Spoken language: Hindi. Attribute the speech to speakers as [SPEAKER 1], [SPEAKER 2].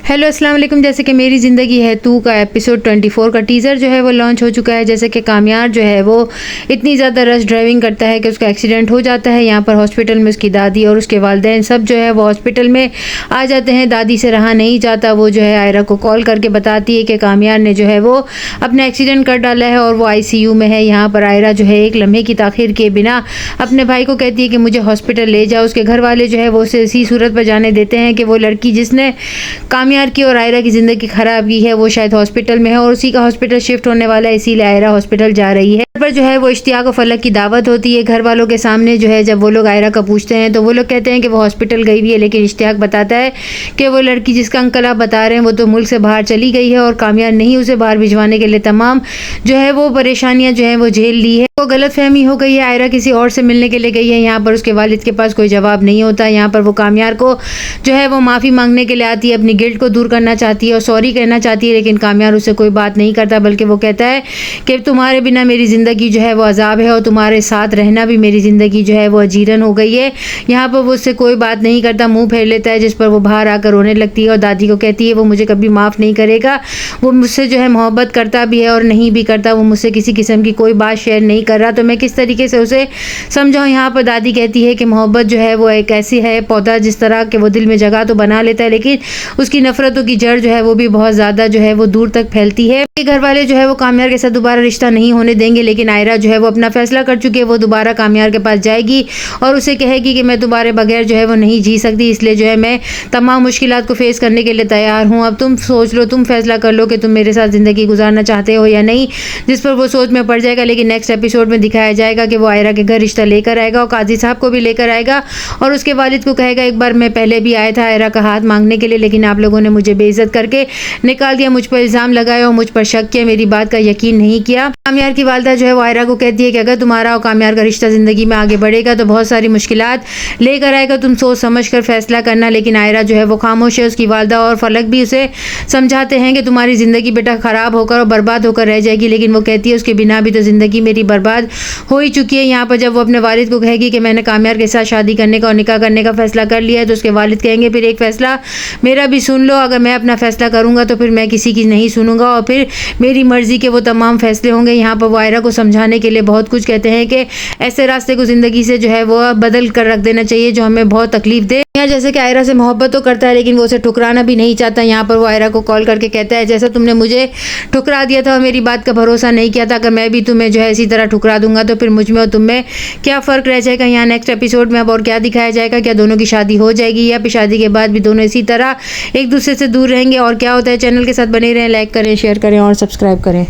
[SPEAKER 1] हेलो अस्सलाम वालेकुम। जैसे कि मेरी ज़िंदगी है तू का एपिसोड 24 का टीज़र जो है वो लॉन्च हो चुका है। जैसे कि कामयार जो है वो इतनी ज़्यादा रश ड्राइविंग करता है कि उसका एक्सीडेंट हो जाता है। यहाँ पर हॉस्पिटल में उसकी दादी और उसके वालिदैन सब जो है वो हॉस्पिटल में आ जाते हैं। दादी से रहा नहीं जाता, वो जो है आयरा को कॉल करके बताती है कि कामयार ने जो है वो अपना एक्सीडेंट कर डाला है और वो ICU में है। यहाँ पर आयरा जो है एक लम्हे की ताख़ीर के बिना अपने भाई को कहती है कि मुझे हॉस्पिटल ले जाओ। उसके घर वाले जो है वो उसे इसी सूरत पर जाने देते हैं कि वो लड़की जिसने कामयार की और आयरा की ज़िंदगी ख़राब की है वो शायद हॉस्पिटल में है और उसी का हॉस्पिटल शिफ्ट होने वाला है, इसीलिए आयरा हॉस्पिटल जा रही है। पर जो है वो इश्तियाक और फलक की दावत होती है घर वालों के सामने। जो है जब वो लोग आयरा का पूछते हैं तो वो लोग कहते हैं कि वो हॉस्पिटल गई हुई है, लेकिन इश्तियाक बताता है कि वो लड़की जिसका अंकल आप बता रहे हैं वो तो मुल्क से बाहर चली गई है और कामयार नहीं उसे बाहर भिजवाने के लिए तमाम जो है वो परेशानियां जो है वो झेल ली है। वो गलतफहमी हो गई है, आयरा किसी और से मिलने के लिए गई है। यहाँ पर उसके वालिद के पास कोई जवाब नहीं होता। यहाँ पर वो कामयार को जो है वो माफ़ी मांगने के लिए आती है, अपनी गिल्ट को दूर करना चाहती है और सॉरी कहना चाहती है, लेकिन कामयार उससे कोई बात नहीं करता, बल्कि वो कहता है कि तुम्हारे बिना मेरी ज़िंदगी जो है वो अजाब है और तुम्हारे साथ रहना भी मेरी ज़िंदगी जो है वो अजीरन हो गई है। यहाँ पर वो उससे कोई बात नहीं करता, मुँह फेर लेता है, जिस पर वो बाहर आकर रोने लगती है और दादी को कहती है वो मुझे कभी माफ़ नहीं करेगा। वो मुझसे जो है मोहब्बत करता भी है और नहीं भी करता, वो मुझसे किसी किस्म की कोई बात शेयर नहीं कर रहा, तो मैं किस तरीके से उसे समझाऊं। यहाँ पर दादी कहती है कि मोहब्बत जो है वो एक ऐसी है पौधा जिस तरह के वो दिल में जगह तो बना लेता है, लेकिन उसकी नफरतों की जड़ जो है वो भी बहुत ज़्यादा जो है वो दूर तक फैलती है। घर वाले जो है वो कामयार के साथ दोबारा रिश्ता नहीं होने देंगे, लेकिन आयरा जो है वो अपना फैसला कर चुकी है। वो दोबारा कामयार के पास जाएगी और उसे कहेगी कि मैं तुम्हारे बगैर जो है वो नहीं जी सकती, इसलिए जो है मैं तमाम मुश्किलात को फेस करने के लिए तैयार हूँ। अब तुम सोच लो, तुम फैसला कर लो कि तुम मेरे साथ ज़िंदगी गुजारना चाहते हो या नहीं, जिस पर वो सोच में पड़ जाएगा। लेकिन नेक्स्ट एपिसोड में दिखाया जाएगा कि वो आयरा के घर रिश्ता लेकर आएगा और काजी साहब को भी लेकर आएगा और उसके वालिद को कहेगा एक बार मैं पहले भी आया था आयरा का हाथ मांगने के लिए, लेकिन आप लोगों ने मुझे बेइज्जत करके निकाल दिया, मुझ पर इल्ज़ाम लगाया और मुझ पर शक किया, मेरी बात का यकीन नहीं किया। कामयार की वालिदा जो है वो आयरा को कहती है कि अगर तुम्हारा और कामयार का रिश्ता ज़िंदगी में आगे बढ़ेगा तो बहुत सारी मुश्किलात लेकर आएगा, तुम सोच समझ कर फैसला करना। लेकिन आयरा जो है वो खामोश है। उसकी वालिदा और फलक भी उसे समझाते हैं कि तुम्हारी ज़िंदगी बेटा ख़राब होकर और बर्बाद होकर रह जाएगी, लेकिन वो कहती है उसके बिना भी तो ज़िंदगी मेरी बर्बाद हो ही चुकी है। यहाँ पर जब वो अपने वालिद को कहेगी कि मैंने कामयार के साथ शादी करने का और निकाह करने का फैसला कर लिया है, तो उसके वालिद कहेंगे फिर एक फ़ैसला मेरा भी सुन लो, अगर मैं अपना फ़ैसला करूँगा तो फिर मैं किसी की नहीं सुनूंगा और फिर मेरी मर्ज़ी के वो तमाम फ़ैसले होंगे। यहाँ पर वो आयरा को समझाने के लिए बहुत कुछ कहते हैं कि ऐसे रास्ते को ज़िंदगी से जो है वो बदल कर रख देना चाहिए जो हमें बहुत तकलीफ दे। यहाँ जैसे कि आयरा से मोहब्बत तो करता है लेकिन वो उसे ठुकराना भी नहीं चाहता। यहाँ पर वो आयरा को कॉल करके कहता है जैसा तुमने मुझे ठुकरा दिया था और मेरी बात का भरोसा नहीं किया था, अगर मैं भी तुम्हें जो है इसी तरह ठुकरा दूंगा तो फिर मुझ में और तुम में क्या फ़र्क रह जाएगा। यहाँ नेक्स्ट एपिसोड में अब और क्या दिखाया जाएगा, क्या दोनों की शादी हो जाएगी या फिर शादी के बाद भी दोनों इसी तरह एक दूसरे से दूर रहेंगे और क्या होता है। चैनल के साथ बने रहें, लाइक करें, शेयर करें और सब्सक्राइब करें।